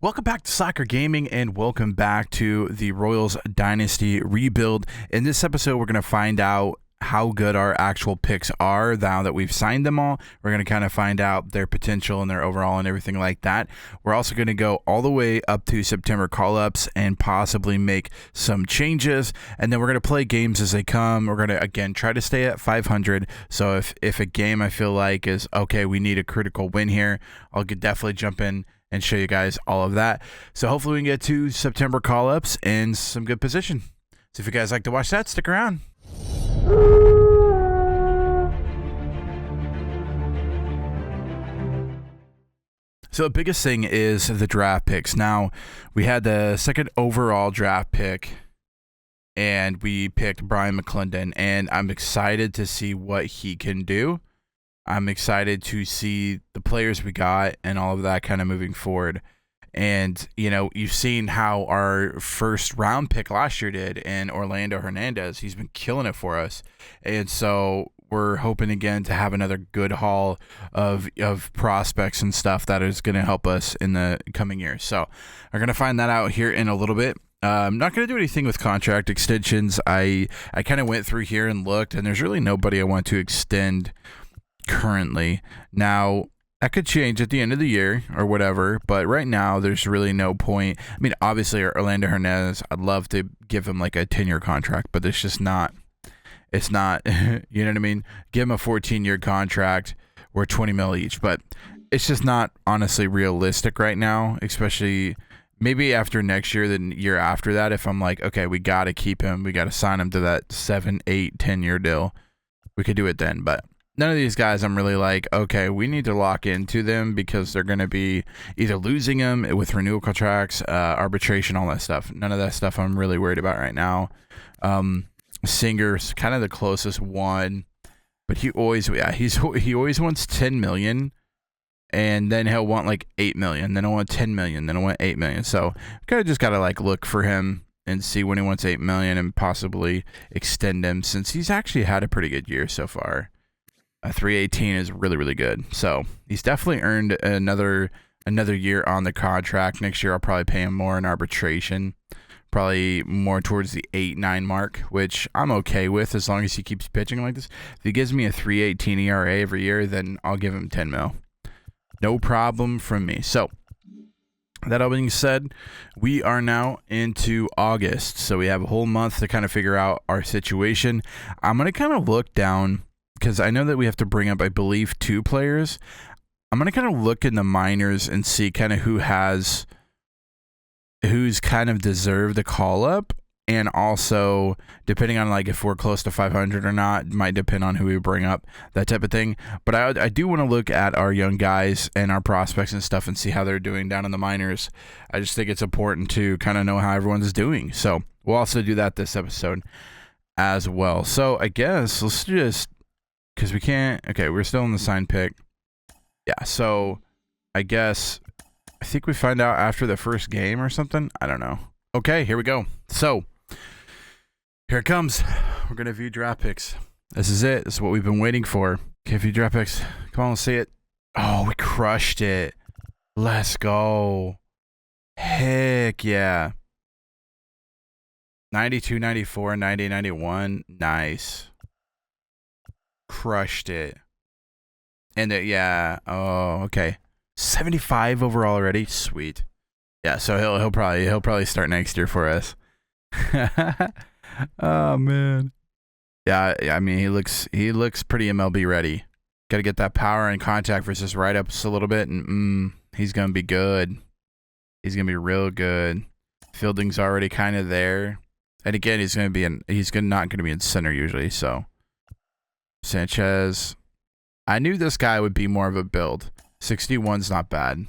Welcome back to Soccer Gaming and welcome back to the Royals Dynasty Rebuild. In this episode, we're going to find out how good our actual picks are now that we've signed them all. We're going to kind of find out their potential and their overall and everything like that. We're also going to go all the way up to September call-ups and possibly make some changes. And then we're going to play games as they come. We're going to, again, try to stay at 500. So if a game I feel like is, okay, we need a critical win here, I'll definitely jump in and show you guys all of that. So hopefully we can get to September call-ups and some good position. So if you guys like to watch that, stick around. So the biggest thing is the draft picks. Now, we had the second overall draft pick, and we picked Brian McClendon, and I'm excited to see what he can do. I'm excited to see the players we got and all of that kind of moving forward. And, you know, you've seen how our first round pick last year did in Orlando Hernandez. He's been killing it for us. And so we're hoping again to have another good haul of prospects and stuff that is going to help us in the coming years. So we're going to find that out here in a little bit. I'm not going to do anything with contract extensions. I kind of went through here and looked, and there's really nobody I want to extend currently. Now, that could change at the end of the year or whatever, but right now there's really no point. I mean, obviously Orlando Hernandez, I'd love to give him like a 10-year contract, but it's just not, you know what I mean? Give him a 14-year contract or 20 mil each, but it's just not honestly realistic right now, especially maybe after next year, the year after that, if I'm like, okay, we got to keep him, we got to sign him to that 7, 8, 10-year deal, we could do it then, but none of these guys I'm really like, okay, we need to lock into them because they're going to be either losing them with renewal contracts, arbitration, all that stuff. None of that stuff I'm really worried about right now. Singer's kind of the closest one, but he always wants 10 million, and then he'll want like 8 million, then he'll want 10 million, then he'll want 8 million. So kind of just got to like look for him and see when he wants 8 million and possibly extend him since he's actually had a pretty good year so far. 318 is really, really good. So he's definitely earned another year on the contract. Next year, I'll probably pay him more in arbitration, probably more towards the 8-9 mark, which I'm okay with as long as he keeps pitching like this. If he gives me a 318 ERA every year, then I'll give him 10 mil. No problem from me. So that all being said, we are now into August. So we have a whole month to kind of figure out our situation. I'm going to kind of look down, because I know that we have to bring up, I believe, 2 players. I'm going to kind of look in the minors and see kind of who's kind of deserved a call up. And also, depending on like if we're close to 500 or not, it might depend on who we bring up, that type of thing. But I do want to look at our young guys and our prospects and stuff and see how they're doing down in the minors. I just think it's important to kind of know how everyone's doing. So we'll also do that this episode as well. So I guess let's just... because we can't... Okay, we're still in the sign pick. Yeah, so I think we find out after the first game or something. I don't know. Okay, here we go. So, here it comes. We're going to view draft picks. This is it. This is what we've been waiting for. Okay, view draft picks. Come on, let's see it. Oh, we crushed it. Let's go. Heck yeah. 92, 94, 90, 91. Nice. Crushed it. And yeah. Oh, okay. 75 overall already. Sweet. Yeah, so he'll probably start next year for us. Oh man. Yeah, I mean he looks pretty MLB ready. Got to get that power and contact versus right ups a little bit, and he's gonna be good. He's gonna be real good. Fielding's already kind of there, and again he's not gonna be in center usually. So Sanchez, I knew this guy would be more of a build. 61's not bad.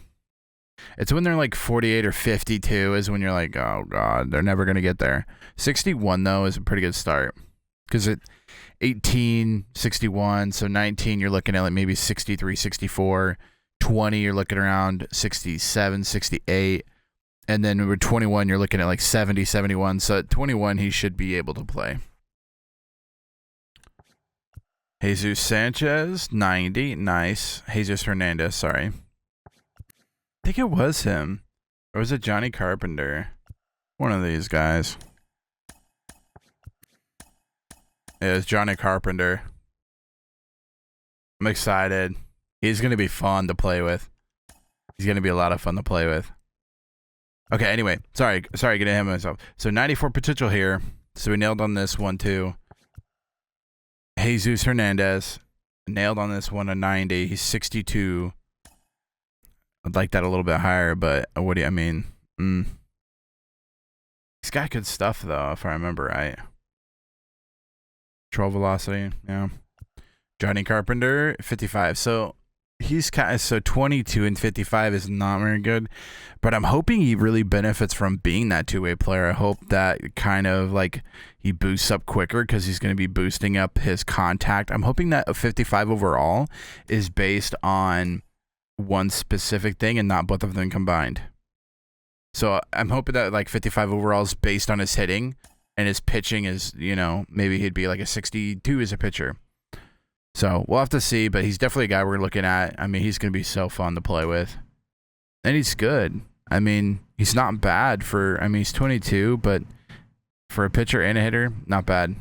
It's when they're like 48 or 52 is when you're like, oh god, they're never gonna get there. 61 though is a pretty good start, because at 18, 61, so 19 you're looking at like maybe 63, 64. 20 you're looking around 67, 68, and then with 21 you're looking at like 70, 71. So at 21 he should be able to play. Jesus Sanchez, 90. Nice. Jesus Hernandez, sorry. I think it was him. Or was it Johnny Carpenter? One of these guys. Yeah, it's Johnny Carpenter. I'm excited. He's going to be fun to play with. He's going to be a lot of fun to play with. Okay, anyway. Sorry, getting ahead of myself. So 94 potential here. So we nailed on this one too. Jesus Hernandez. Nailed on this one a 90. He's 62. I'd like that a little bit higher, but what do you, I mean? He's got good stuff though, if I remember right. Control velocity, yeah. Johnny Carpenter, 55. So he's kind of, so 22 and 55 is not very good, but I'm hoping he really benefits from being that two-way player. I hope that kind of like he boosts up quicker because he's going to be boosting up his contact. I'm hoping that a 55 overall is based on one specific thing and not both of them combined. So I'm hoping that like 55 overall is based on his hitting and his pitching is, you know, maybe he'd be like a 62 as a pitcher. So we'll have to see, but he's definitely a guy we're looking at. I mean, he's going to be so fun to play with. And he's good. I mean, he's not bad for, I mean, he's 22, but for a pitcher and a hitter, not bad.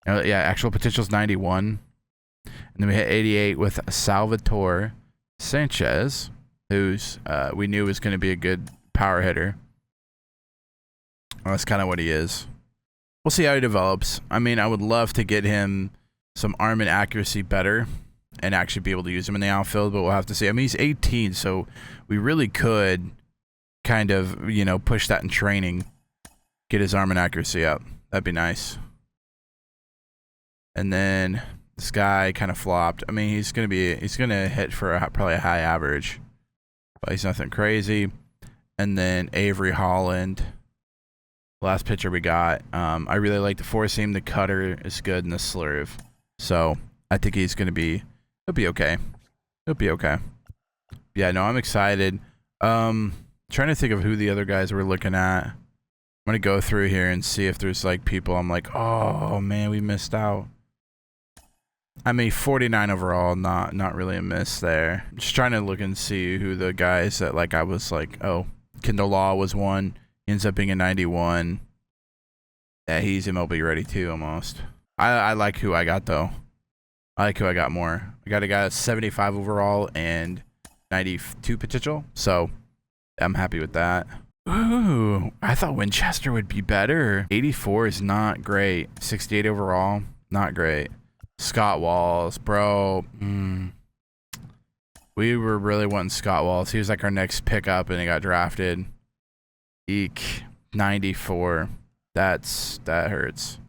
Yeah, actual potential's 91. And then we hit 88 with Salvatore Sanchez, who's we knew was going to be a good power hitter. Well, that's kind of what he is. We'll see how he develops. I mean, I would love to get him some arm and accuracy better and actually be able to use him in the outfield, but we'll have to see. I mean, he's 18, so we really could kind of, you know, push that in training, get his arm and accuracy up. That'd be nice. And then this guy kind of flopped. I mean, he's going to hit for probably a high average, but he's nothing crazy. And then Avery Holland, last pitcher we got. I really like the four seam. The cutter is good, and the slurve. So I think he's going to be, he'll be okay. He'll be okay. Yeah, no, I'm excited. Trying to think of who the other guys we're looking at. I'm going to go through here and see if there's like people I'm like, oh man, we missed out. I mean, 49 overall, not really a miss there. Just trying to look and see who the guys that like I was like, oh, Kendall Law was one. He ends up being a 91. Yeah, he's MLB ready too, almost. I like who I got though. I like who I got more. I got a guy that's 75 overall and 92 potential, so I'm happy with that. Ooh, I thought Winchester would be better. 84 is not great. 68 overall, not great. Scott Walls, bro. We were really wanting Scott Walls. He was like our next pickup, and he got drafted. Eek, 94. That hurts.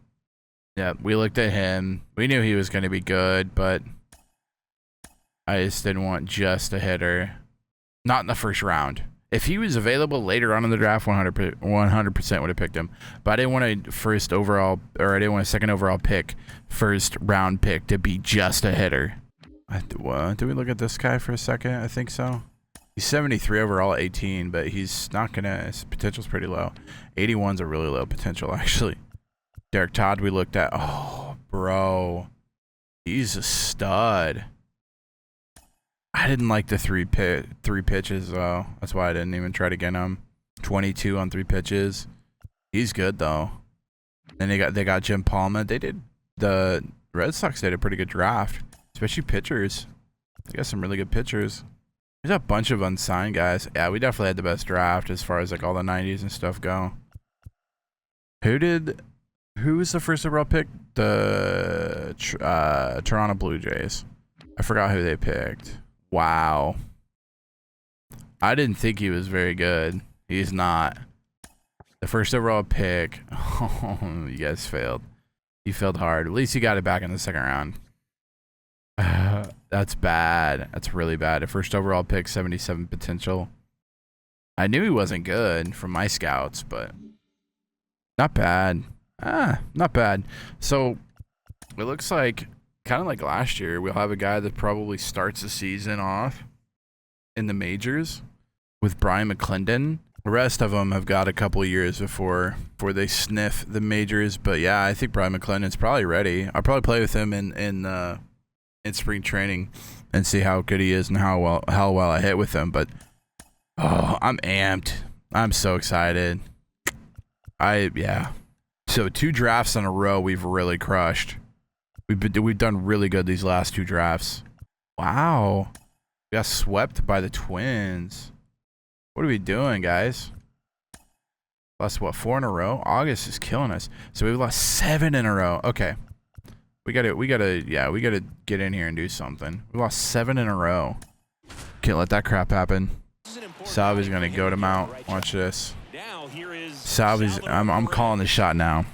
Yeah, we looked at him. We knew he was going to be good, but I just didn't want just a hitter. Not in the first round. If he was available later on in the draft, 100% would have picked him. But I didn't want a first overall, or I didn't want a second overall pick, first round pick to be just a hitter. Do we look at this guy for a second? I think so. He's 73 overall, 18, but he's not gonna. His potential's pretty low. 81's a really low potential, actually. Derek Todd, we looked at. Oh, bro, he's a stud. I didn't like the three pitches though. That's why I didn't even try to get him. 22 on 3 pitches. He's good though. Then they got Jim Palma. The Red Sox did a pretty good draft, especially pitchers. They got some really good pitchers. There's a bunch of unsigned guys. Yeah, we definitely had the best draft as far as like all the 90s and stuff go. Who was the first overall pick? The Toronto Blue Jays. I forgot who they picked. Wow. I didn't think he was very good. He's not. The first overall pick. Oh, you guys failed. You failed hard. At least you got it back in the second round. That's bad. That's really bad. A first overall pick, 77 potential. I knew he wasn't good from my scouts, but not bad. Not bad. So it looks like, kind of like last year, we'll have a guy that probably starts the season off in the majors with Brian McClendon. The rest of them have got a couple of years before they sniff the majors. But yeah, I think Brian McClendon's probably ready. I'll probably play with him in spring training and see how good he is and how well I hit with him. But Oh, I'm amped. I'm so excited. Yeah. So 2 drafts in a row we've really crushed. We've done really good these last 2 drafts. Wow. We got swept by the Twins. What are we doing, guys? Lost what, 4 in a row? August is killing us. So we've lost 7 in a row. Okay. We gotta get in here and do something. We lost 7 in a row. Can't let that crap happen. Salvi's gonna goat him out. Watch this. Salvi's I'm calling the shot now.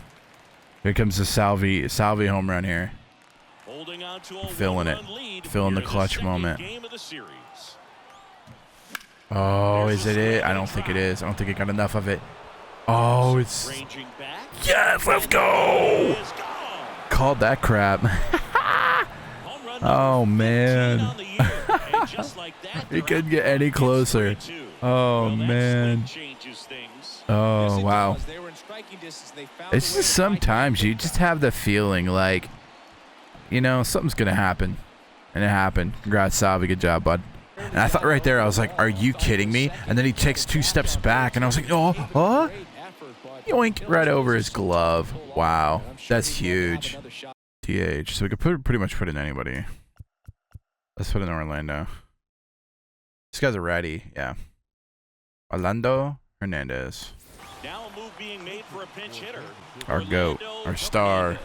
Here comes the Salvi home run here. Feeling it. Feeling the clutch moment. Oh, is it? I don't think it is. I don't think it got enough of it. Oh, it's... Yes, let's go! Called that crap. Oh, man. He couldn't get any closer. Oh, man. Oh, wow. It's just sometimes you just have the feeling like, you know, something's going to happen. And it happened. Congrats, Salvi. Good job, bud. And I thought right there, I was like, are you kidding me? And then he takes 2 steps back, and I was like, oh, yoink, right over his glove. Wow, that's huge. TH, so we could pretty much put in anybody. Let's put in Orlando. These guys are ready, yeah. Orlando Hernandez. Now a move being made for a pinch hitter. Our GOAT, our star.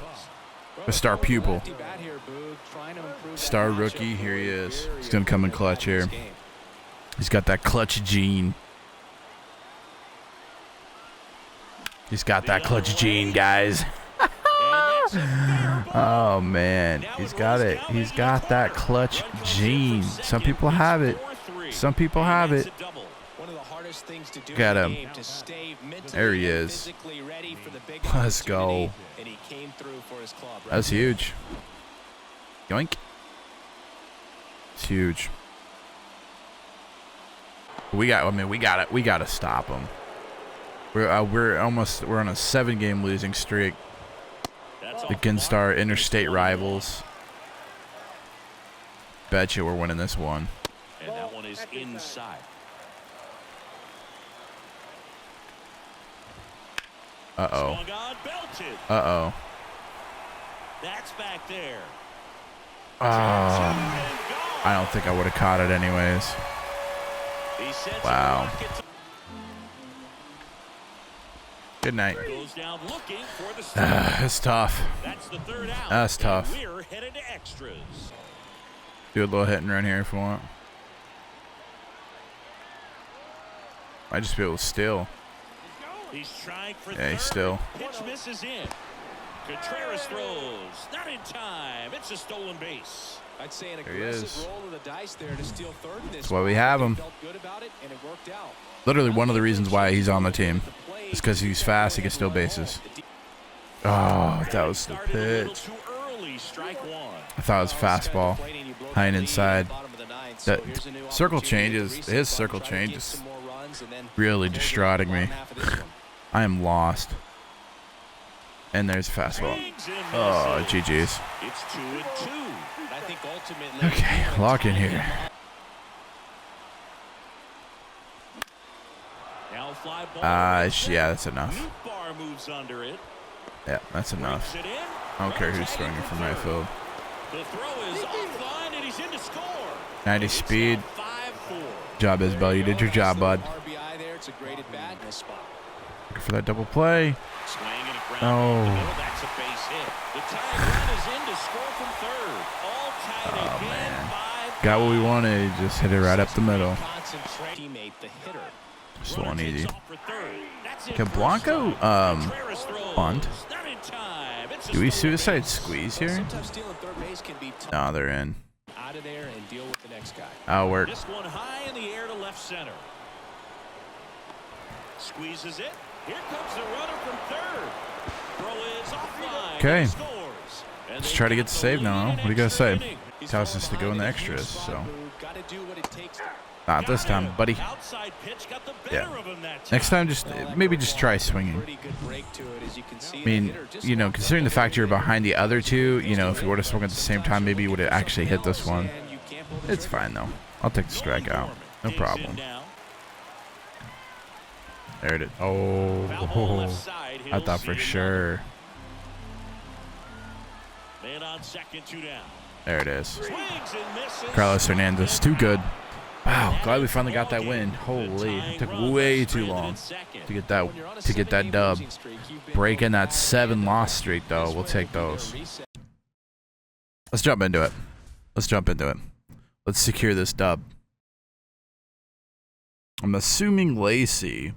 A star pupil. Star rookie, here he is. He's going to come in clutch here. He's got that clutch gene. He's got that clutch gene, guys. Oh, man. He's got it. He's got that clutch gene. Some people have it. Some people have it. Look at him. There he is. Let's go. That's huge. Yoink. It's huge. We got to stop him. We're on a 7-game losing streak against our interstate rivals. Bet you we're winning this one. And that one is inside. Uh-oh. Uh-oh. That's back there. Oh, I don't think I would have caught it anyways. Wow. Good night. It's tough. That's tough. Do a little hit and run here if we want. Might just be able to steal. Yeah, he's still. Pitch misses in. Contreras throws. Not in time. It's a stolen base. I'd say an aggressive roll of the dice there to steal third in this. That's why we have him. Literally one of the reasons why he's on the team is because he's fast. He can steal bases. Oh, that was the pitch. I thought it was fastball. High and inside. That circle changes. His circle change is really distraughting me. I am lost. And there's fastball. Oh, GG's. Okay, lock in here. Yeah, that's enough. Yeah, that's enough. I don't care who's throwing it from right field. 90 speed. Job, Isbell. You did your job, bud. Looking for that double play. Oh. Oh, man. Got what we wanted. Just hit it right up the middle. Just one easy. Can Blanco bunt? Do we suicide squeeze here? No, they're in. That'll work. Squeezes it. Here comes the runner from third. Throw is offline. Okay. Let's try to get the save now. What do you guys say? Tells us to go in the extras, so. Not this time, buddy. Yeah. Next time, maybe just try swinging. I mean, you know, considering the fact you're behind the other two, you know, if you would have swung at the same time, maybe you would have actually hit this one. It's fine, though. I'll take the strikeout. No problem. There it is. Oh, I thought for sure. Man on second, 2 down. There it is. Swings and misses. Carlos Hernandez, too good. Wow, glad we finally got that win. Holy, it took way too long to get that dub. Breaking that 7-loss streak though, we'll take those. Let's jump into it. Let's secure this dub. I'm assuming Lacey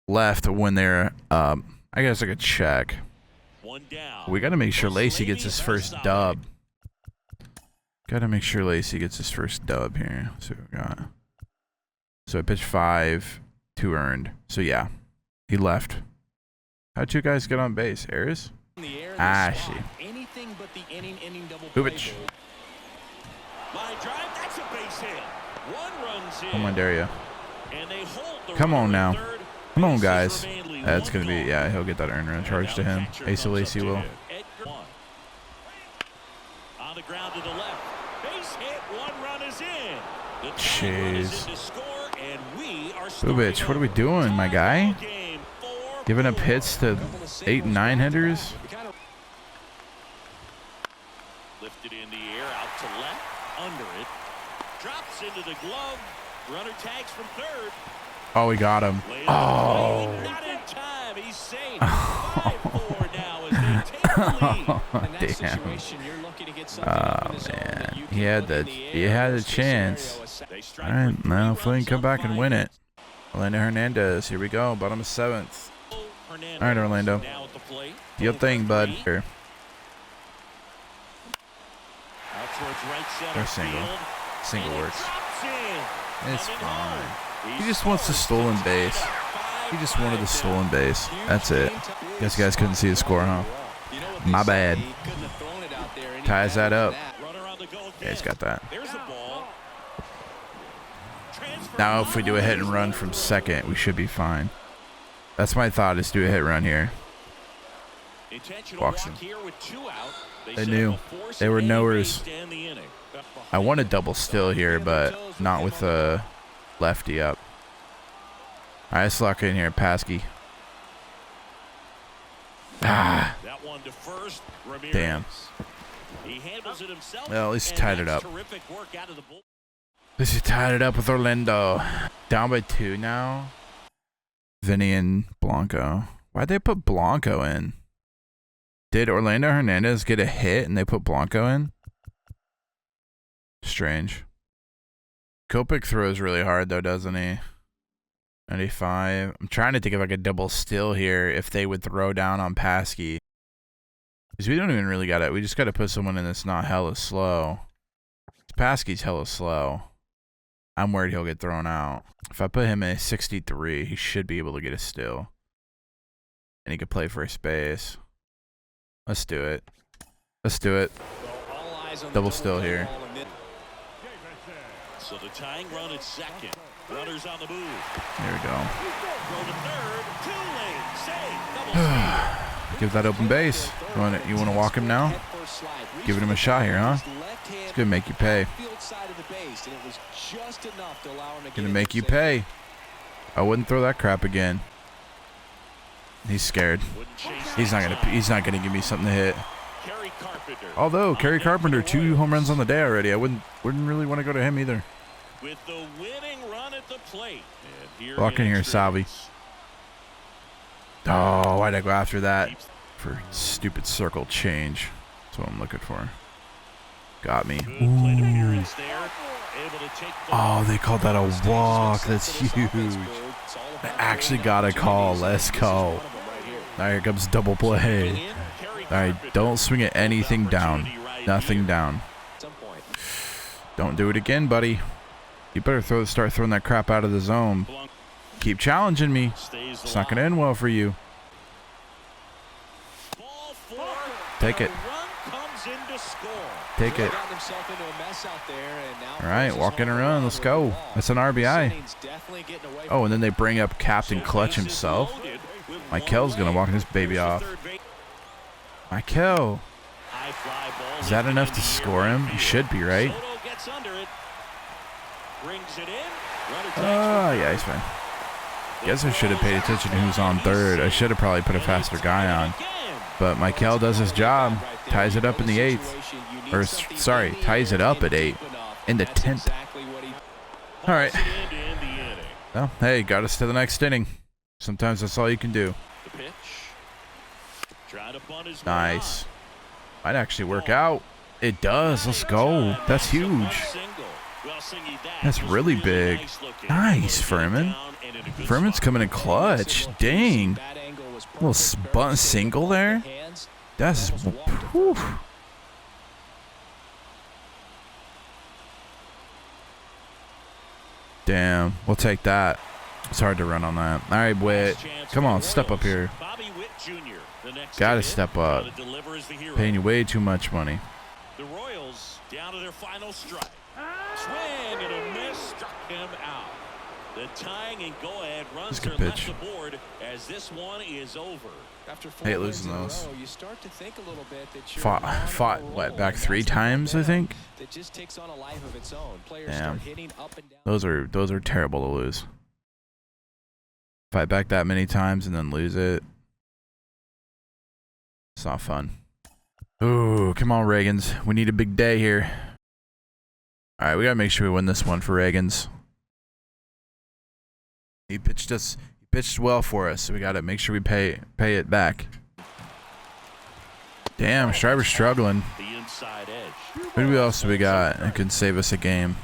left when they're I guess I could check. We gotta make sure Lacey gets his first dub. Gotta make sure Lacey gets his first dub here. So we got. So I pitched 5, 2 earned. So yeah, he left. How'd you guys get on base? Ayers? I see. Bubich. Come on, Daria. Come on now. Come on, guys. That's gonna be, yeah, he'll get that earned run charge to him. Asa Lacey will. On the ground to the left. Base hit, 1 run is in. Jeez. Bubich, what are we doing, my guy? Giving up hits to 8 and 9 hitters? Lifted in the air, out to left, under it. Drops into the glove. Runner tags from third. Oh, we got him. Oh. Not in time. He's safe. 5-4 now as they take the lead. Damn. Oh man, he had a chance. All right, now if we can come back and win it. Orlando Hernandez, here we go, bottom of 7th. All right, Orlando, do your thing, bud. Here. Or single works. It's fine. He just wants the stolen base. He just wanted the stolen base. That's it. Guess you guys couldn't see the score, huh? My bad. Ties that up. Yeah, he's got that. Now if we do a hit and run from second, we should be fine. That's my thought, is do a hit run here. Walks him. They knew. They were knowers. I want a double still here, but not with a lefty up. All right, let's lock in here, Paskey. Ah. Damn. Well, at least he tied it up. At least he tied it up with Orlando. Down by 2 now. Vinny and Blanco. Why'd they put Blanco in? Did Orlando Hernandez get a hit and they put Blanco in? Strange. Kopech throws really hard though, doesn't he? 95. I'm trying to think of like a double steal here if they would throw down on Paskey. Because we don't even really got it. We just got to put someone in that's not hella slow. Paskey's hella slow. I'm worried he'll get thrown out. If I put him in a 63, he should be able to get a steal. And he could play first base. Let's do it. Let's do it. Double steal here. So the tying run at second. Runners on the move. There we go. Throw to third. Too late. Save. Give that open base. You want to walk him now? Giving him a shot here, huh? It's gonna make you pay. Gonna make you pay. I wouldn't throw that crap again. He's scared. He's not gonna give me something to hit. Although Kerry Carpenter, 2 home runs on the day already. I wouldn't really want to go to him either. With the winning run at the plate. Walk in here, Salvi. Oh, why'd I go after that? For stupid circle change. That's what I'm looking for. Got me. Ooh. Oh, they called that a walk. That's huge. I actually got a call. Let's go. All right, here comes double play. All right, don't swing at anything down. Nothing down. Don't do it again, buddy. You better start throwing that crap out of the zone. Keep challenging me. It's not going to end well for you. Take it. Take it. All right, walk in and run. Let's go. That's an RBI. Oh, and then they bring up Captain Clutch himself. Mikel's going to walk this baby off. Mikel. Is that enough to score him? He should be, right? Oh, yeah, he's fine. Guess I should have paid attention to who's on third. I should have probably put a faster guy on. But Michael does his job. Ties it up in the 8th. Or, sorry, ties it up at 8. In the 10th. All right. Well, hey, got us to the next inning. Sometimes that's all you can do. Nice. Might actually work out. It does. Let's go. That's huge. That's really big. Nice, Furman. Furman's coming in clutch. Dang. A little spun single there. That's... Whew. Damn. We'll take that. It's hard to run on that. All right, Witt. Come on, step up here. Gotta step up. Paying you way too much money. The Royals down to their final strike. Swing and a miss, struck him out. The tying and go-ahead runs are left the board as this one is over. After hate losing those. you start to think a little bit that Fought what, back 3 times, I think. That just takes on a life of its own. Players Damn. start hitting up and down. Those are terrible to lose. Fight back that many times and then lose it. It's not fun. Ooh, come on, Reagans. We need a big day here. All right, we gotta make sure we win this one for Reagans. He pitched well for us, so we gotta make sure we pay it back. Damn, Schreiber's struggling. The inside edge. What else do we got that could save us a game?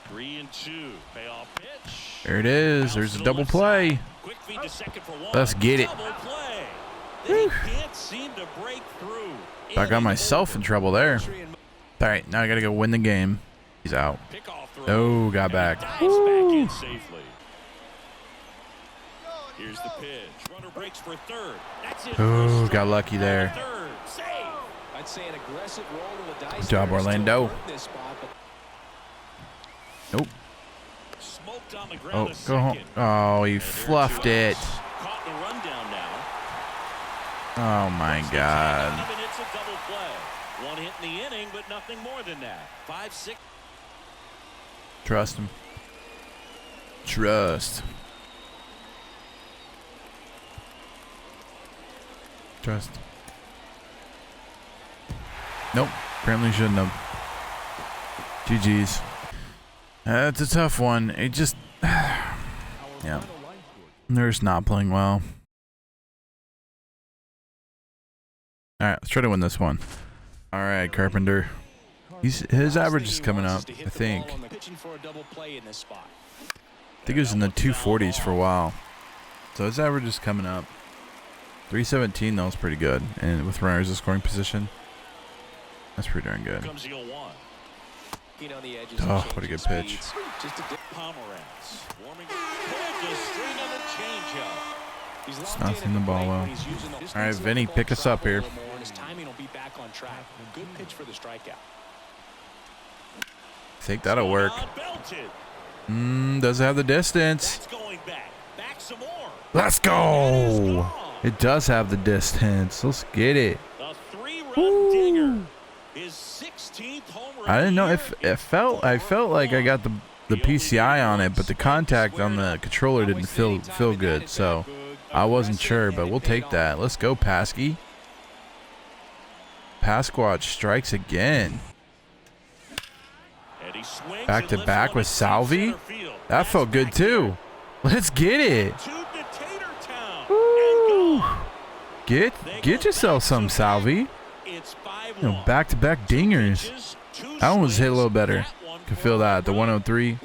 3-2. Payoff pitch. There it is. There's a double play. Quick feed to second for one. Let's get it. Double play. They can't seem to break through. I got myself in trouble there. All right, now I gotta go win the game. He's out. Oh, got back. Dives back in safely. Here's the pitch. Runner breaks for third. That's it. Oh, got lucky there. Third. Save. I'd say an aggressive roll of the dice. Good job, Orlando. Nope. Smoked on the Oh, ground go home. Oh, he fluffed it. Caught the rundown now. Oh my God. And it's a double play. One hit in the inning, but nothing more than that. 5-6. Trust him. Trust. Trust. Nope. Apparently shouldn't have. GG's. That's a tough one. It just... yeah. They're just not playing well. Alright, let's try to win this one. Alright, Carpenter. His average is coming up, I think. I think he was in the 240s for a while. So his average is coming up. 317 though is pretty good. And with runners in scoring position, that's pretty darn good. Oh, what a good pitch. It's not seeing the ball well. Alright, Vinny, pick us up here. I think that'll work. Does it have the distance? Let's go! It does have the distance. Let's get it. Woo. I didn't know if it felt. I felt like I got the PCI on it, but the contact on the controller didn't feel good. So I wasn't sure, but we'll take that. Let's go, Paskey. Pasquatch strikes again. Back to back with Salvi. That felt good too. Let's get it. Woo. Get yourself some, Salvi. You know, back-to-back dingers. That one was hit a little better. Can feel that. The 103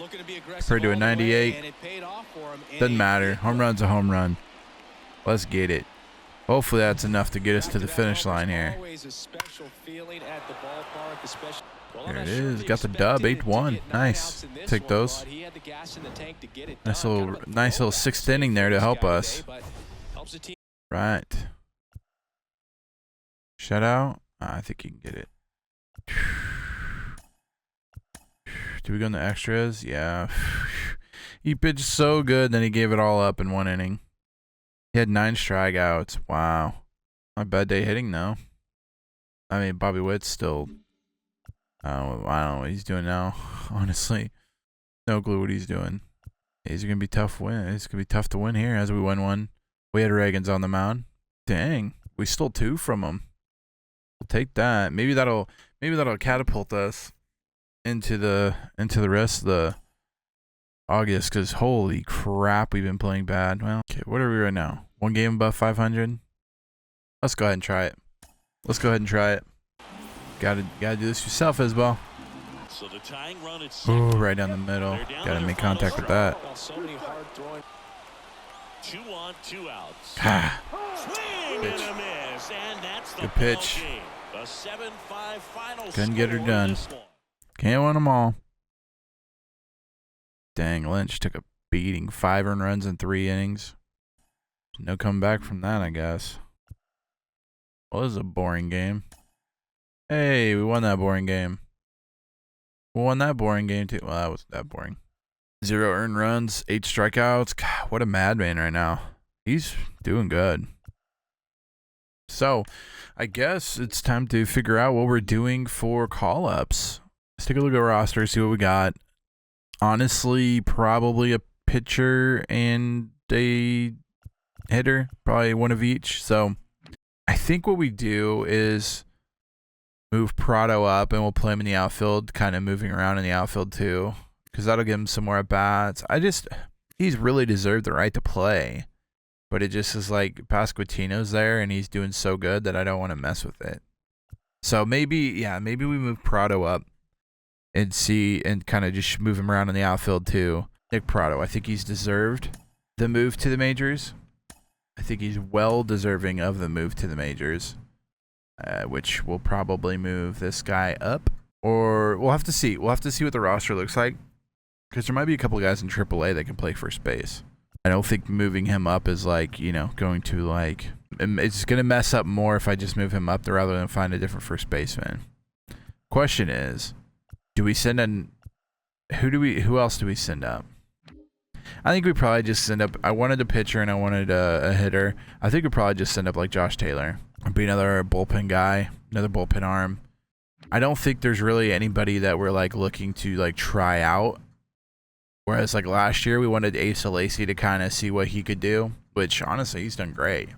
compared to a 98. Doesn't matter. Home run's a home run. Let's get it. Hopefully that's enough to get us to the finish line here. There it is. Got the dub. 8-1. Nice. Take those. Nice little sixth inning there to help us. Right. Shutout. I think you can get it. Do we go in the extras? Yeah. He pitched so good, then he gave it all up in one inning. He had 9 strikeouts. Wow. Not a bad day hitting, though. I mean, Bobby Witt's still... I don't know what he's doing now, honestly. No clue what he's doing. He's gonna be tough win. It's gonna be tough to win here as we win one. We had Reagan's on the mound. Dang, we stole 2 from him. We'll take that. Maybe that'll catapult us into the rest of the August. Cause holy crap, we've been playing bad. Well, okay, what are we right now? 1 game above 500. Let's go ahead and try it. Let's go ahead and try it. Gotta do this yourself, Isbell. So the tying run at Oh, right down the middle. Gotta make contact with that. So many hard throwing. 2 on, 2 outs. Pitch. Swing and a miss, and that's the Good pitch. ball game. A 7-5 final. Couldn't get her score done. in this one. Can't win them all. Dang, Lynch took a beating. 5 earned runs in 3 innings. No comeback from that, I guess. Well, this is a boring game. Hey, we won that boring game. We won that boring game too. Well, that wasn't that boring. 0 earned runs, 8 strikeouts. God, what a madman right now. He's doing good. So, I guess it's time to figure out what we're doing for call-ups. Let's take a look at our roster, see what we got. Honestly, probably a pitcher and a hitter. Probably one of each. So, I think what we do is move Prado up and we'll play him in the outfield, kind of moving around in the outfield too, because that'll give him some more at-bats. He's really deserved the right to play, but it just is like Pasquantino's there and he's doing so good that I don't want to mess with it. So maybe we move Prado up and see and kind of just move him around in the outfield too. Nick Prado, I think he's deserved the move to the majors. I think he's well deserving of the move to the majors. Which will probably move this guy up, or we'll have to see. We'll have to see what the roster looks like, because there might be a couple of guys in AAA that can play first base. I don't think moving him up is like, going to it's going to mess up more if I just move him up rather than find a different first baseman. Question is, do we send in, who else do we send up? I think we probably just send up, I wanted a pitcher and I wanted a hitter. I think we probably just send up like Josh Taylor. Be another bullpen guy, another bullpen arm. I don't think there's really anybody that we're like looking to like try out. Whereas like last year we wanted Asa Lacy to kind of see what he could do, which honestly he's done great.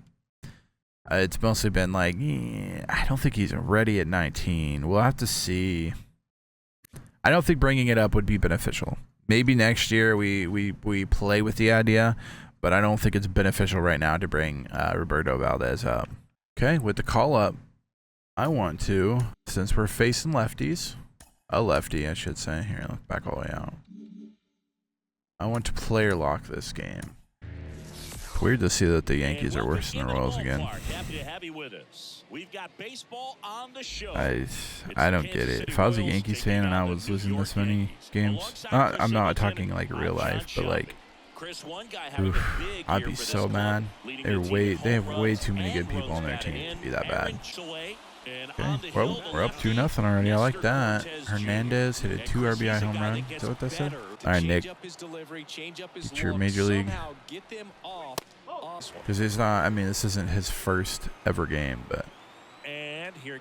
It's mostly been like, I don't think he's ready at 19. We'll have to see. I don't think bringing it up would be beneficial. Maybe next year we play with the idea, but I don't think it's beneficial right now to bring Roberto Valdez up. Okay, with the call up, I want to, since we're facing lefties, a lefty I should say, here, look back all the way out. I want to player lock this game. Weird to see that the Yankees are worse than the Royals again. Happy to have you with us. We've got baseball on the show. I don't get it. If I was a Yankees fan and I was losing this many games, I'm not talking like real life, but like, oof, I'd be so mad. They have way too many good people on their team to be that bad. Okay, well, we're up 2-0 already. I like that. Hernandez hit a 2 RBI home run. Is that what that said? All right, Nick. It's your major league. Because he's not, this isn't his first ever game, but.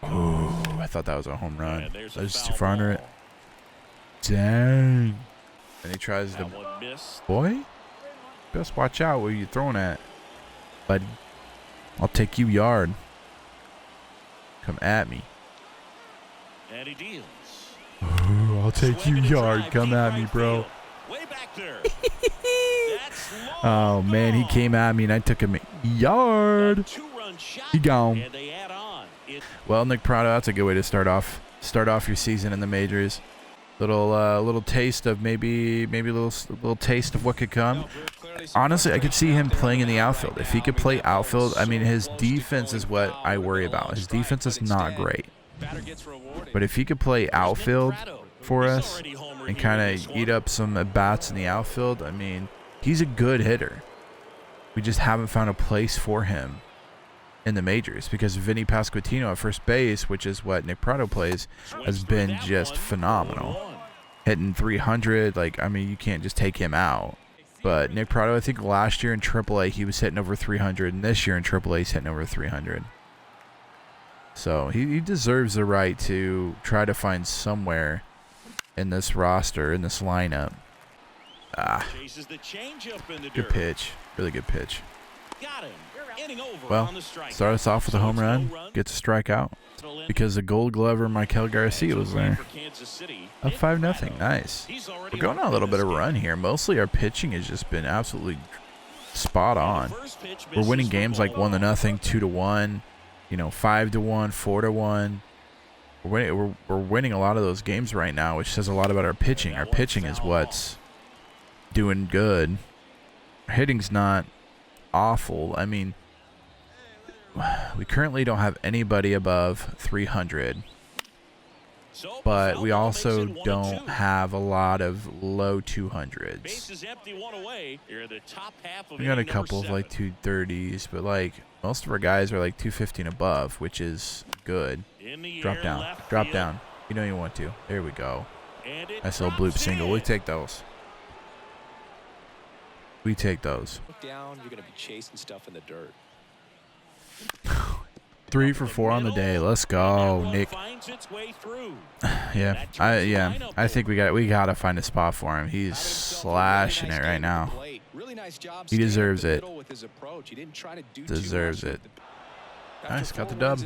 Ooh, I thought that was a home run. That was just too far under it. Dang. And he tries to. Boy? Best watch out where you throwing at, buddy. I'll take you yard. Come at me. And he deals. Ooh, I'll take you yard. Come at me, bro. Way back there. Oh man, he came at me and I took him yard. He gone. Well, Nick Prado, that's a good way to start off your season in the majors. Little taste of maybe a little taste of what could come. Honestly, I could see him playing in the outfield. If he could play outfield, his defense is what I worry about. His defense is not great. But if he could play outfield for us and kind of eat up some at-bats in the outfield, he's a good hitter. We just haven't found a place for him in the majors because Vinny Pasquantino at first base, which is what Nick Prado plays, has been just phenomenal. Hitting 300, you can't just take him out. But Nick Prado, I think last year in AAA he was hitting over 300, and this year in AAA he's hitting over 300. So he deserves the right to try to find somewhere in this roster, in this lineup, Chases the changeup in the Good dirt. pitch. Really good pitch. Got him. Inning over Well, on the strike. start us off with a home run. Gets a strikeout because the Gold Glover Michael Garcia was there. Up 5-0. Nice. We're going on a little bit of a run here. Mostly our pitching has just been absolutely spot on. We're winning games like 1-0, 2-1, 5-1, 4-1. We're winning a lot of those games right now, which says a lot about our pitching. Our pitching is what's doing good. Our hitting's not awful. I mean, we currently don't have anybody above 300, but we also don't have a lot of low 200s. We got a couple of like 230s, but like most of our guys are like 250 and above, which is good. Drop down, drop down. You know you want to. There we go. Nice little bloop single. We take those. We take those. Down, you're gonna be chasing stuff in the dirt. 3 for 4 on the day. Let's go, Nick. I think we gotta find a spot for him. He's slashing it right now. He deserves it. Deserves it. Nice, got the dub.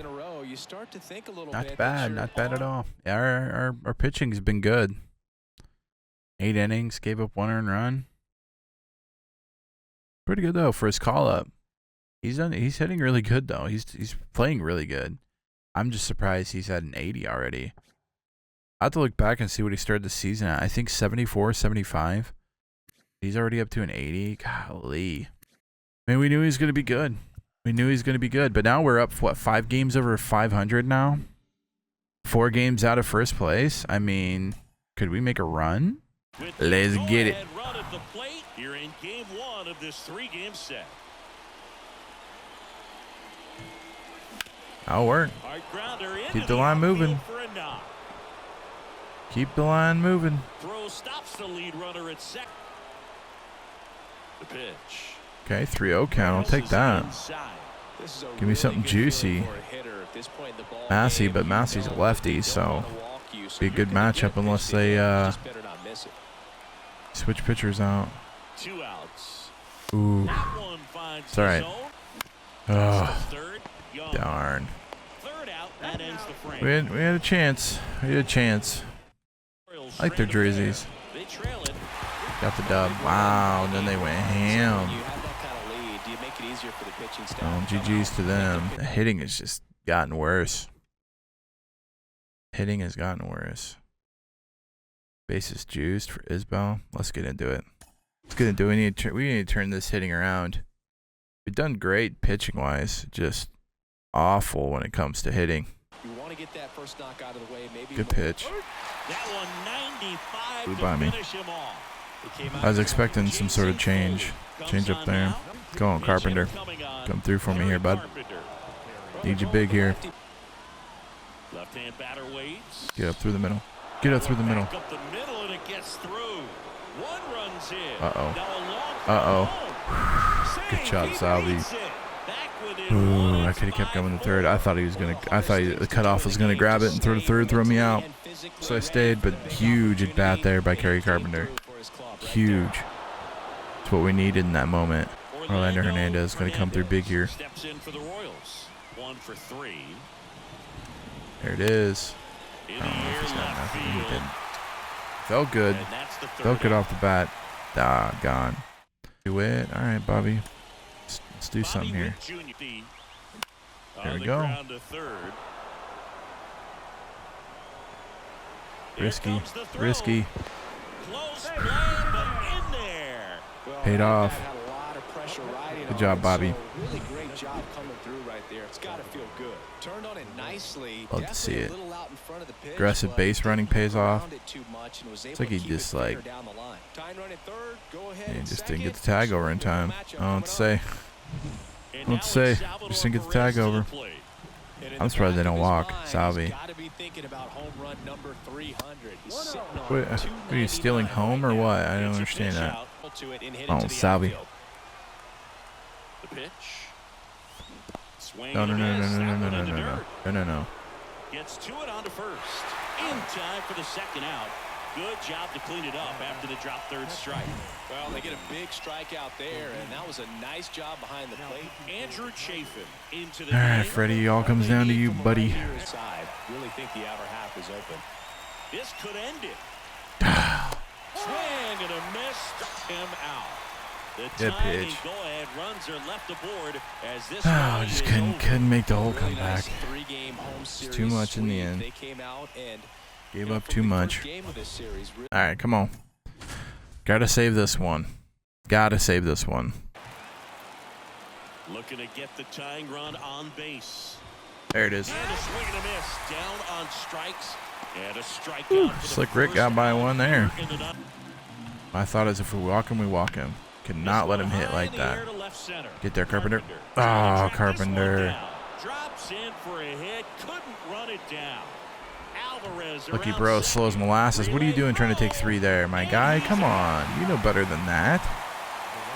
Not bad at all. Yeah, our pitching's been good. 8 innings, gave up 1 earned run. Pretty good though for his call up. He's hitting really good though. He's playing really good. I'm just surprised he's at an 80 already. I have to look back and see what he started the season at. I think 74, 75. He's already up to an 80. Golly. I mean, we knew he was going to be good. We knew he was going to be good, but now we're up, what, 5 games over 500 now? 4 games out of first place. I mean, could we make a run? Let's get it. Run at the plate. You're in game 1 of this 3-game set. That'll work. Keep the line moving. Keep the line moving. Throw stops the lead runner at second. The pitch. Okay, 3-0 count. I'll take that. Give me something juicy. Massey, but Massey's a lefty, so be a good matchup unless they switch pitchers out. 2 outs. Ooh. It's all right. Oh, darn. We had a chance. We had a chance. I like their jerseys. Got the dub. Wow, and then they went ham. Oh, GG's to them. The hitting has just gotten worse. Hitting has gotten worse. Bases juiced for Isbell. Let's get into it. Let's get into it. We need to turn this hitting around. We've done great pitching wise. Just awful when it comes to hitting. You want to get that first knock out of the way. Maybe good pitch. That one 95 Blew by me. finish him off. I was expecting some sort of change up there. Go on, Carpenter. Come through for me here, bud. Need you big here. Left-hand batter waits. Get up through the middle. Get up through the middle. Up the middle and it gets through. 1 run's in. Good job, Salvi. Ooh, I could have kept going to third. I thought the cutoff was gonna grab it and throw to third, throw me out. So I stayed, but huge at bat there by Kerry Carpenter. Huge. It's what we needed in that moment. Orlando Hernandez gonna come through big here. Steps in for the Royals. 1 for 3. There it is. I don't know if he's got nothing. He didn't. Felt good. Felt good off the bat. Gone. Do it. All right, Bobby. Let's do something here. There we go. Risky. Risky. Paid off. Good job, Bobby. Really great job coming through right there. It's got to feel good. Turned on it nicely. Love to see it. Aggressive base running pays off. It's like he just like he just didn't get the tag over in time. I don't say. Just didn't get the tag over. I'm surprised they don't walk Salvi. Wait, are you stealing home or what? I don't understand that. Oh, Salvi. No. Gets to it onto first. In time for the second out. good job to clean it up after the drop third strike. Well, they get a big strikeout there, and that was a nice job behind the plate. Andrew Chafin into the All right, Freddie, all comes down to you, buddy. Really think the outer half is open. This could end it. Swing and a miss, struck him out. The Good tying pitch. go-ahead runs are left aboard as this I one just is couldn't over. make the whole Really comeback. nice three-game home series. Too much in the sweep. end. They came out and Gave you know, up from too the much. first game of this series, really All right, come on. Gotta save this one. Gotta save this one. Looking to get the tying run on base. There it is. And a swing and a miss. Down on strikes. And a strikeout. for the Slick Rick first got by out one there. in the ninth. My thought is if we walk him, we walk him. Cannot let him hit like that. Get there, Carpenter. Oh, Carpenter. Drops in for a hit. Couldn't run it down. Alvarez Lucky around bro second. slows molasses. What are you doing trying to take 3 there, my guy? Come on. You know better than that.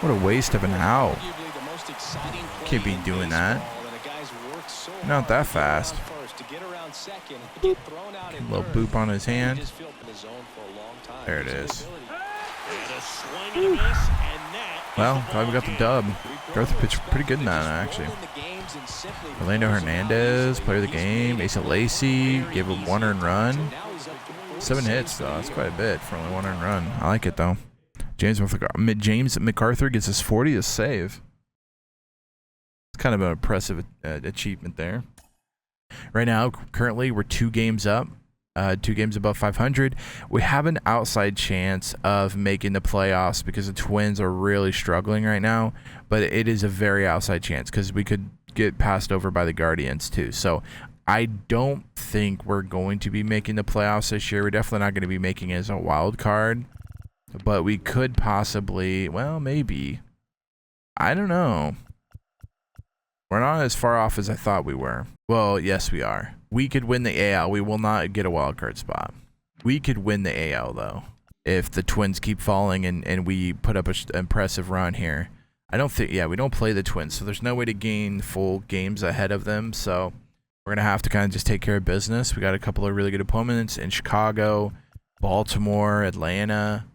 What a waste of an out. arguably the most exciting play Can't be in doing that. baseball, and the guys worked so Not hard that to get fast. around first, to get around second, and get thrown out in Little third. boop on his He hand. just filled in the zone for a long time. There it His is. ability- And a swing and a miss. And that is Well, the glad we ball got the game. dub. We've Garth grown pitched to pretty good in expect that, to just actually. roll in the games and simply Orlando close them out Hernandez, easily. player of the He's game. made Asa it Lacey very gave a easy 1 earned to run. now he's up to 4 7 hits, saves though. for the That's year. quite a bit for only 1 earned run. I like it, though. James MacArthur gets his 40th save. It's kind of an impressive achievement there. Right now, currently, we're 2 games up. 2 games above 500. We have an outside chance of making the playoffs because the Twins are really struggling right now. But it is a very outside chance because we could get passed over by the Guardians too. So I don't think we're going to be making the playoffs this year. We're definitely not going to be making it as a wild card. But we could possibly, well, maybe. I don't know. We're not as far off as I thought we were. Well, yes, we are. We could win the AL. We will not get a wild card spot. We could win the AL, though, if the Twins keep falling and we put up an impressive run here. I don't think, we don't play the Twins, so there's no way to gain full games ahead of them. So we're going to have to kind of just take care of business. We got a couple of really good opponents in Chicago, Baltimore, Atlanta,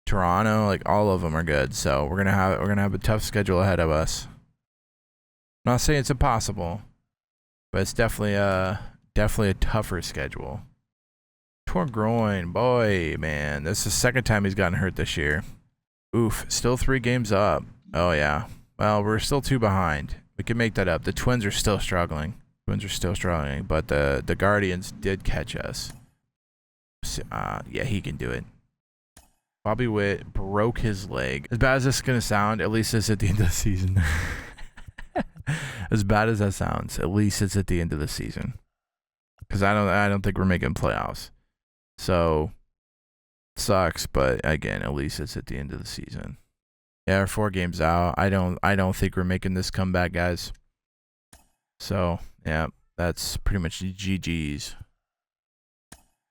Toronto. Like, all of them are good. So we're gonna have a tough schedule ahead of us. I'm not saying it's impossible, but it's definitely a tougher schedule. Torn groin, boy, man. This is the second time he's gotten hurt this year. Oof, still 3 games up. Oh, yeah. Well, we're still 2 behind. We can make that up. The Twins are still struggling. But the Guardians did catch us. So, yeah, he can do it. Bobby Witt broke his leg. As bad as this is going to sound, at least it's at the end of the season. As bad as that sounds, at least it's at the end of the season. Because I don't think we're making playoffs. So, sucks, but again, at least it's at the end of the season. Yeah, we're 4 games out. I don't think we're making this comeback, guys. So, yeah, that's pretty much GG's.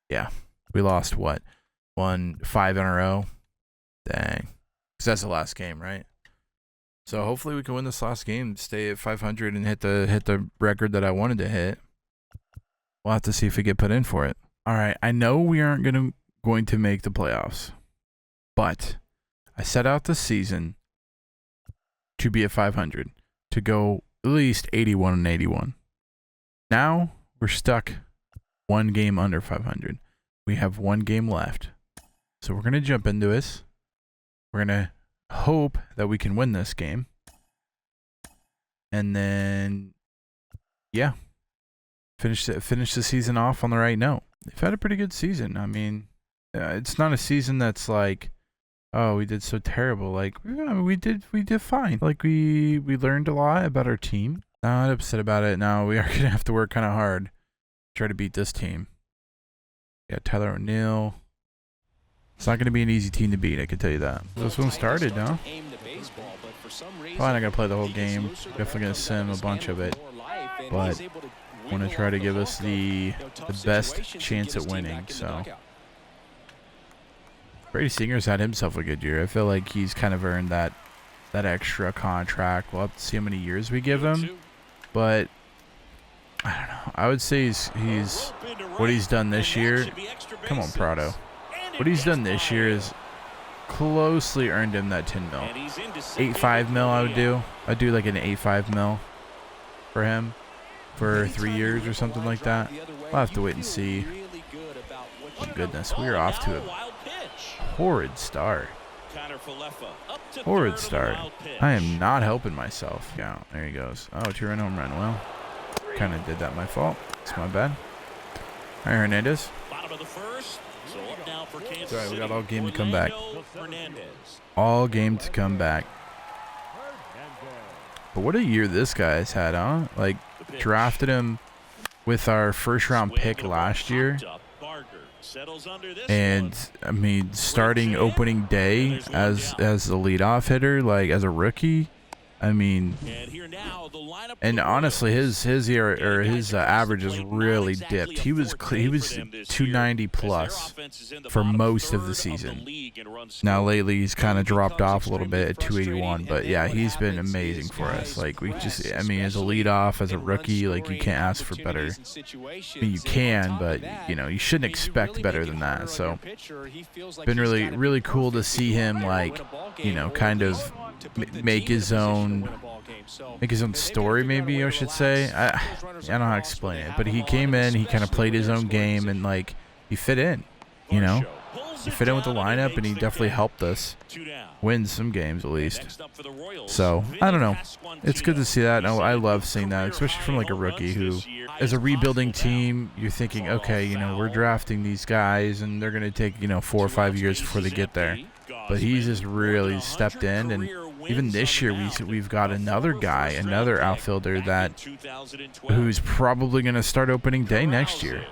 Yeah, we lost what? 5 in a row? Dang. Because that's the last game, right? So hopefully we can win this last game, stay at 500, and hit the record that I wanted to hit. We'll have to see if we get put in for it. All right, I know we aren't going to make the playoffs, but I set out this season to be at 500, to go at least 81 and 81. Now we're stuck 1 game under 500. We have 1 game left, so we're gonna jump into this. We're gonna hope that we can win this game, and then finish the season off on the right note. They've had a pretty good season. I mean, it's not a season that's like, oh, we did so terrible. Like, we did fine. Like, we learned a lot about our team. Not upset about it. Now we are gonna have to work kind of hard to try to beat this team. Yeah, Tyler O'Neill. It's not going to be an easy team to beat, I can tell you that. This one started, huh? Probably not going to play the whole game. Definitely going to sim a bunch of it. But I want to try to give us the best chance at winning. So Brady Singer's had himself a good year. I feel like he's kind of earned that extra contract. We'll have to see how many years we give him. But I don't know. I would say he's what he's done this year. Come on, Prado. what he's done this year is closely earned him that 10 mil. 8.5 mil I would do. I'd do like an 8.5 mil for him for 3 years or something like that. We'll have to wait and see. Oh, goodness, we are off to a horrid start. Horrid start. I am not helping myself. Yeah, there he goes. Oh, 2-run home run. Well, kind of did that my fault. It's my bad. All right, Hernandez. It's all right, we got all game to come back. All game to come back. But what a year this guy's had, huh? Like, drafted him with our first-round pick last year. And, I mean, starting opening day as the leadoff hitter, like, as a rookie, I mean, and honestly, his average has really dipped. He was 290 plus for most of the season. Now lately, he's kind of dropped off a little bit at 281, but yeah, he's been amazing for us. Like I mean, as a leadoff, as a rookie, like you can't ask for better. I mean, you can, but you know, you shouldn't expect better than that. So, been really cool to see him, like, you know, kind of make his own story, maybe I should say. I don't know how to explain it, but he came in, he kind of played his own game, and like he fit in, you know. He fit in with the lineup, and he definitely helped us win some games at least. So I don't know, it's good to see that. No, I love seeing that, especially from like a rookie who, as a rebuilding team, you're thinking, okay, you know, we're drafting these guys, and they're gonna take, you know, 4 or 5 years before they get there. But he's just really stepped in, and even this year we've got another guy, another outfielder who's probably going to start opening day next year.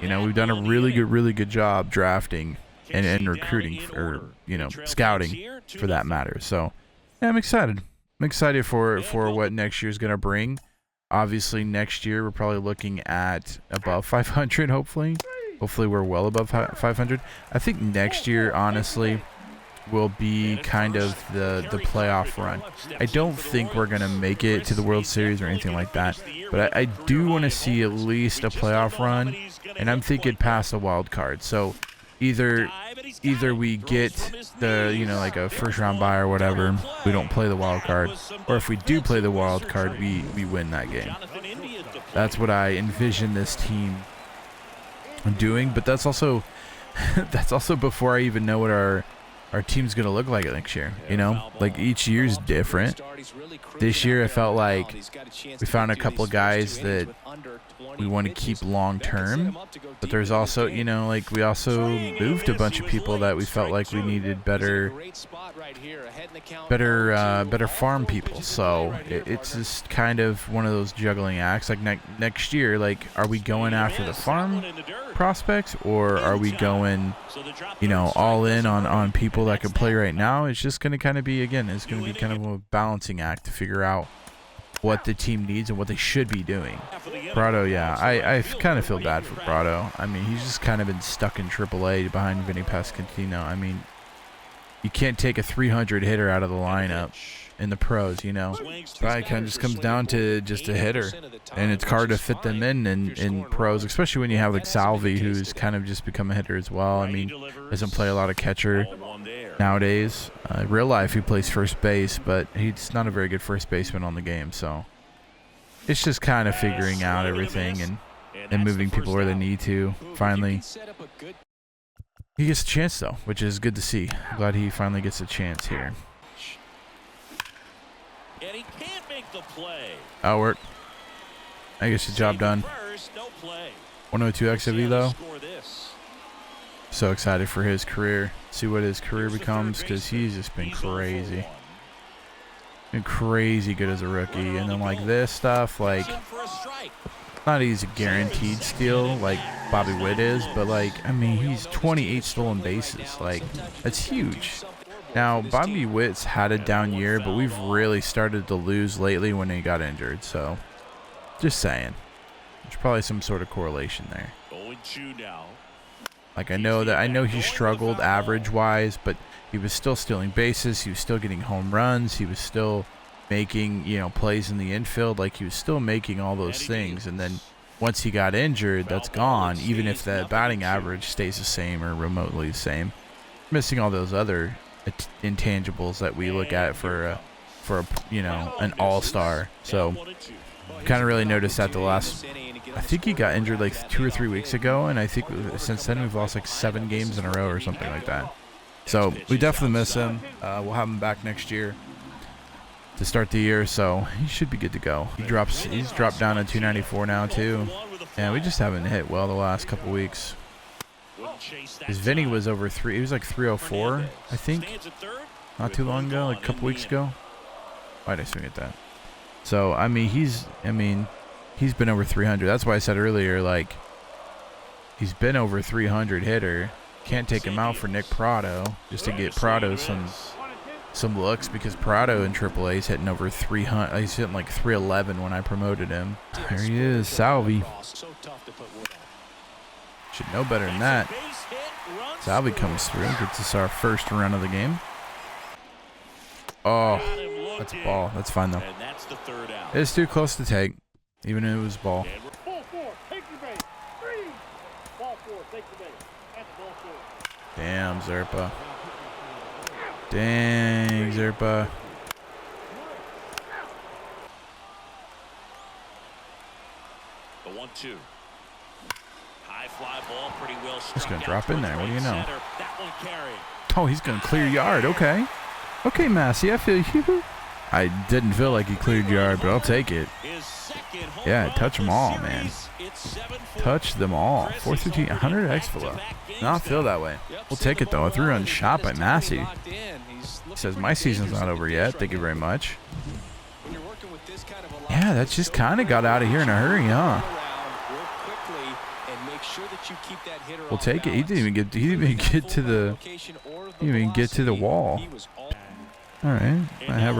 You know, we've done a really good job drafting and recruiting, or, you know, scouting for that matter. So yeah, I'm excited. I'm excited for what next year's going to bring. Obviously, next year we're probably looking at above 500. Hopefully we're well above 500. I think next year, honestly, will be kind of the playoff run. I don't think we're going to make it to the World Series or anything like that, but I do want to see at least a playoff run, and I'm thinking past a wild card. So either we get the, you know, like a first round bye or whatever, we don't play the wild card, or if we do play the wild card, we win that game. That's what I envision this team doing, but that's also before I even know what our team's going to look like next year. You know, like each year's different. This year I felt like we found a couple of guys that we want to keep long term, but there's also, you know, like we also moved a bunch of people that we felt like we needed better farm people. So it's just kind of one of those juggling acts. Like next year, like, are we going after the farm prospects, or are we going, you know, all in on people that can play right now? It's just going to kind of be, again, it's going to be kind of a balancing act to figure out what the team needs and what they should be doing. Prado, yeah, I kind of feel bad for Prado. I mean, he's just kind of been stuck in AAA behind Vinny Pasquantino. I mean, you can't take a 300 hitter out of the lineup in the pros, you know. Probably kind of just comes down to just a hitter, and it's hard to fit them in pros, especially when you have like Salvi, who's kind of just become a hitter as well. I mean, doesn't play a lot of catcher nowadays. Real life, he plays first base, but he's not a very good first baseman on the game. So it's just kind of figuring out everything and moving people where they need to. Finally, he gets a chance though, which is good to see. I'm glad he finally gets a chance here. And he can't make the play. That'll work. I guess the job done. 102 XFE though. So excited for his career. See what his career becomes, because he's just been crazy. Been crazy good as a rookie. And then like this stuff, like, not he's a guaranteed steal like Bobby Witt is, but like, I mean, he's 28 stolen bases. Like, that's huge. Now, Bobby Witt's had a down year, but we've really started to lose lately when he got injured. So, just saying. There's probably some sort of correlation there. Like, I know he struggled average-wise, but he was still stealing bases. He was still getting home runs. He was still making, you know, plays in the infield. Like, he was still making all those things. And then once he got injured, that's gone. Even if the batting average stays the same or remotely the same, missing all those other intangibles that we look at for you know, an all-star. So kind of really noticed that the last, I think he got injured like 2 or 3 weeks ago, and I think since then we've lost like 7 games in a row or something like that. So we definitely miss him. We'll have him back next year to start the year, so he should be good to go. He's dropped down to 294 now too. Yeah, we just haven't hit well the last couple weeks. His Vinny was over 3. He was like 304, I think, not too long ago, like a couple weeks ago. Why did I swing at that? So I mean, he's been over 300. That's why I said earlier, like, he's been over 300 hitter. Can't take him out for Nick Prado, just to get Prado some looks, because Prado in AAA is hitting over 300. He's hitting like 311 when I promoted him. There he is, Salvi. Should know better than that. Salvi comes through, gets us our first run of the game. Oh, that's a ball. That's fine though. It's too close to take, even if it was ball. Damn, Zerpa. Dang, Zerpa. The 1-2. High fly ball, pretty well. He's gonna drop in there. What do you know? Oh, he's gonna clear yard. Okay. Okay, Massey, I feel you. I didn't feel like he cleared yard, but I'll take it. Yeah, touch them all, man. Touch them all. 413, 100 X below. Not feel that way. We'll take it though. A 3-run shot by Massey. He says my season's not over yet. Thank you very much. Yeah, that just kind of got out of here in a hurry, huh? We'll take it. He didn't even get to the wall. All right, might have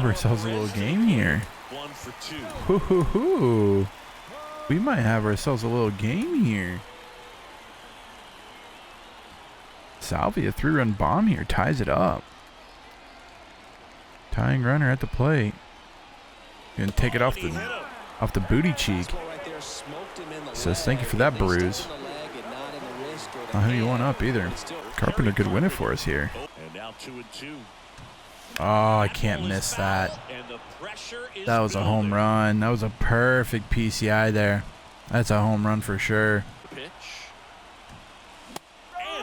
ourselves a little game here. Hoo. We might have ourselves a little game here. Salvi, a 3-run bomb here, ties it up. Tying runner at the plate. Gonna take it off the booty cheek. Says thank you for that bruise. Not who you want up either. Carpenter could win it for us here. Oh, I can't miss that. That was a home run. That was a perfect PCI there. That's a home run for sure.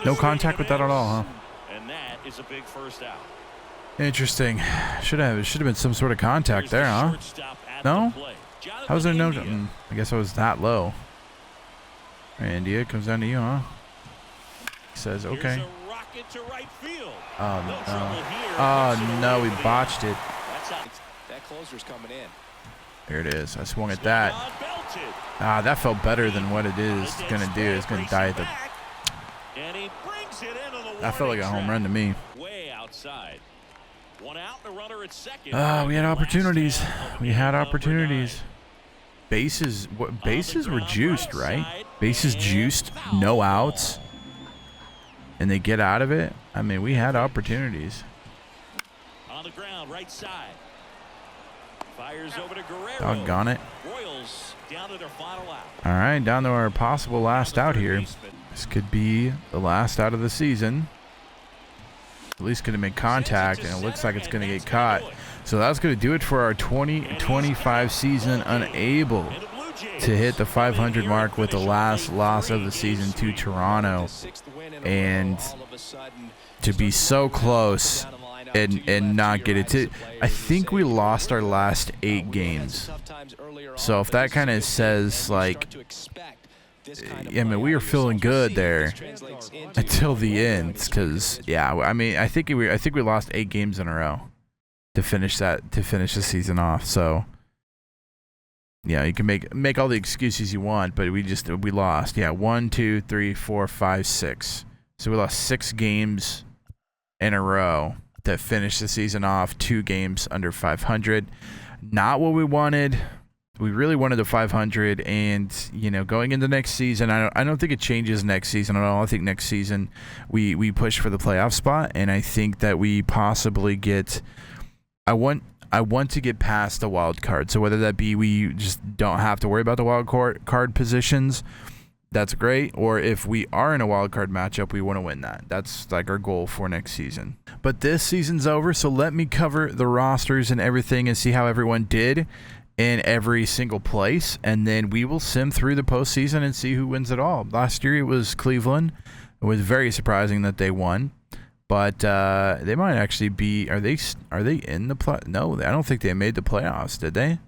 No contact with that at all, huh? And that is a big first out. Interesting. Should have been some sort of contact there, huh? No? How was there no? I guess I was that low. Randy, it comes down to you, huh? He says, okay. Oh, no. Oh, no, we botched it. That closer's coming in. There it is. I swung at that. Ah, that felt better than what it is going to do. It's going to die at the... That felt like a home run to me. We had opportunities. We had opportunities. Bases were juiced, right? Bases juiced, no outs. And they get out of it. I mean, we had opportunities. On the ground, right side. Fires over to Guerrero. Doggone it. Royals down to their final out. All right, down to our possible last out here. This could be the last out of the season. At least going to make contact, and it looks like it's going to get caught. So that's going to do it for our 2025 season. Unable to hit the 500 mark with the last loss of the season to Toronto. And to be so close and not get it to... I think we lost our last 8 games. So if that kind of says, like... I mean, we were feeling good there until the end, because yeah, I mean, I think we lost 8 games in a row to finish the season off. So yeah, you can make all the excuses you want, but we lost. Yeah, 1, 2, 3, 4, 5, 6. So we lost 6 games in a row to finish the season off. 2 games under 500. Not what we wanted. We really wanted the 500, and going into next season, I don't think it changes next season at all. I think next season we push for the playoff spot, and I think that we possibly get. I want I want to get past the wild card. So whether that be we just don't have to worry about the wild card positions, that's great. Or if we are in a wild card matchup, we want to win that. That's like our goal for next season. But this season's over, so let me cover the rosters and everything and see how everyone did in every single place, and then we will sim through the postseason and see who wins it all. Last year it was Cleveland. It was very surprising that they won, but they might actually be. Are they in the play? No, I don't think they made the playoffs. Did they?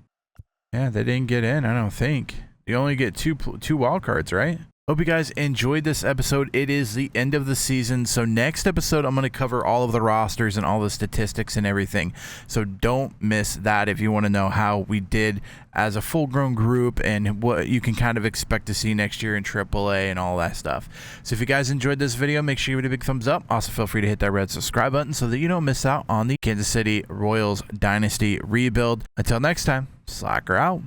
Yeah, they didn't get in. I don't think. You only get two wild cards, right? Hope you guys enjoyed this episode. It is the end of the season, so next episode I'm going to cover all of the rosters and all the statistics and everything. So don't miss that if you want to know how we did as a full-grown group and what you can kind of expect to see next year in AAA and all that stuff. So if you guys enjoyed this video, make sure you give it a big thumbs up. Also, feel free to hit that red subscribe button so that you don't miss out on the Kansas City Royals Dynasty rebuild. Until next time, Slacker out.